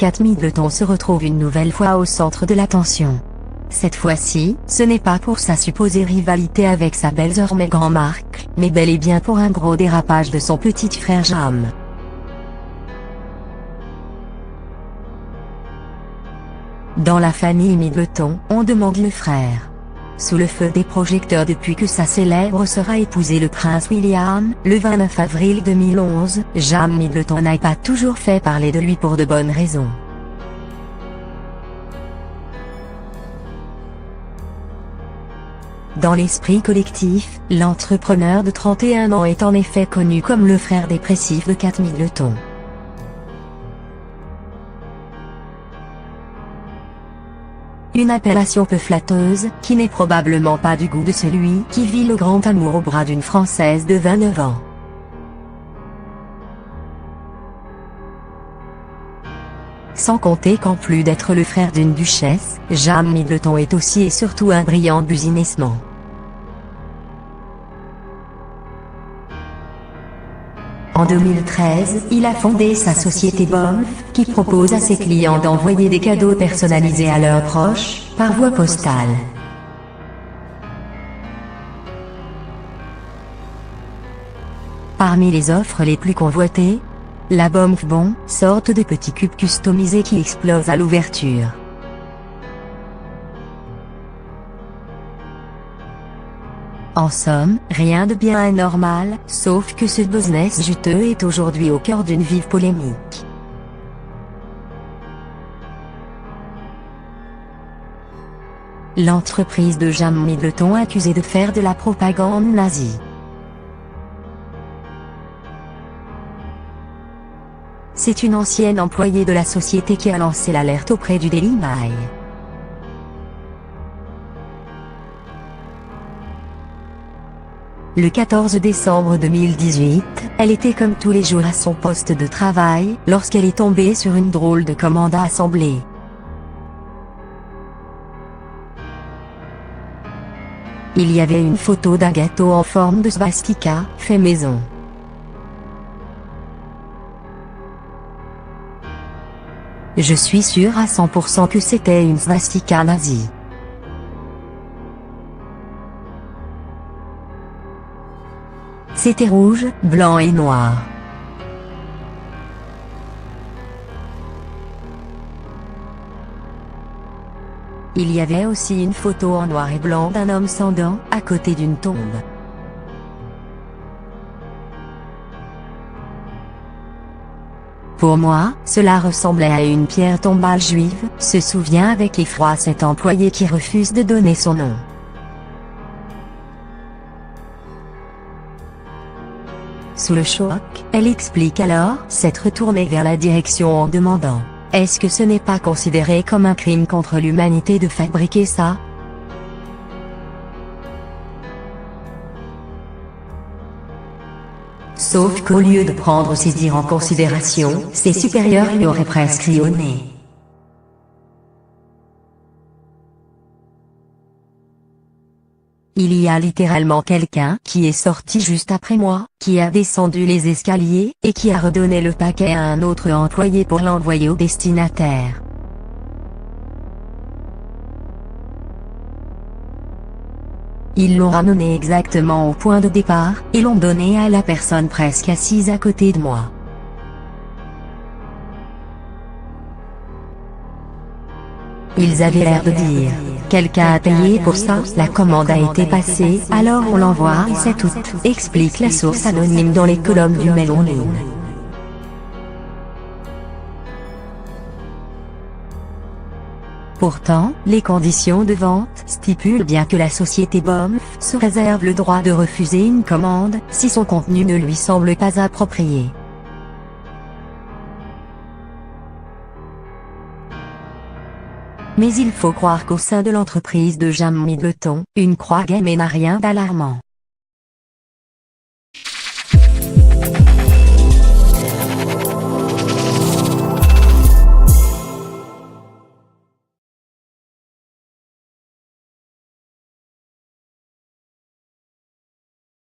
Kate Middleton se retrouve une nouvelle fois au centre de l'attention. Cette fois-ci, ce n'est pas pour sa supposée rivalité avec sa belle-sœur Meghan Markle, mais bel et bien pour un gros dérapage de son petit frère Jam. Dans la famille Middleton, on demande le frère. Sous le feu des projecteurs depuis que sa célèbre sœur a épousé le prince William, le 29 avril 2011, Jam Middleton n'a pas toujours fait parler de lui pour de bonnes raisons. Dans l'esprit collectif, l'entrepreneur de 31 ans est en effet connu comme le frère dépressif de Kate Middleton. Une appellation peu flatteuse, qui n'est probablement pas du goût de celui qui vit le grand amour au bras d'une Française de 29 ans. Sans compter qu'en plus d'être le frère d'une duchesse, Jam Middleton est aussi et surtout un brillant businessman. En 2013, il a fondé sa société Bomf, qui propose à ses clients d'envoyer des cadeaux personnalisés à leurs proches, par voie postale. Parmi les offres les plus convoitées, la Bomf Bon, sorte de petits cubes customisés qui explosent à l'ouverture. En somme, rien de bien anormal, sauf que ce business juteux est aujourd'hui au cœur d'une vive polémique. L'entreprise de Jam Middleton accusée de faire de la propagande nazie. C'est une ancienne employée de la société qui a lancé l'alerte auprès du Daily Mail. Le 14 décembre 2018, elle était comme tous les jours à son poste de travail, lorsqu'elle est tombée sur une drôle de commande à assembler. Il y avait une photo d'un gâteau en forme de swastika, fait maison. Je suis sûr à 100% que c'était une swastika nazie. C'était rouge, blanc et noir. Il y avait aussi une photo en noir et blanc d'un homme sans dents, à côté d'une tombe. Pour moi, cela ressemblait à une pierre tombale juive, se souvient avec effroi cet employé qui refuse de donner son nom. Sous le choc, elle explique alors s'être retournée vers la direction en demandant « Est-ce que ce n'est pas considéré comme un crime contre l'humanité de fabriquer ça ?» Sauf qu'au lieu de prendre ses dires en considération, ses supérieurs lui auraient presque ri au nez. Il y a littéralement quelqu'un qui est sorti juste après moi, qui a descendu les escaliers, et qui a redonné le paquet à un autre employé pour l'envoyer au destinataire. Ils l'ont ramené exactement au point de départ, et l'ont donné à la personne presque assise à côté de moi. Ils avaient l'air de dire « Quelqu'un a payé pour ça, la commande a été passée, alors on l'envoie et c'est tout », explique la source anonyme dans les colonnes du Mail Online. Pourtant, les conditions de vente stipulent bien que la société Bomf se réserve le droit de refuser une commande, si son contenu ne lui semble pas approprié. Mais il faut croire qu'au sein de l'entreprise de Jam Middleton, une croix gammée n'a rien d'alarmant.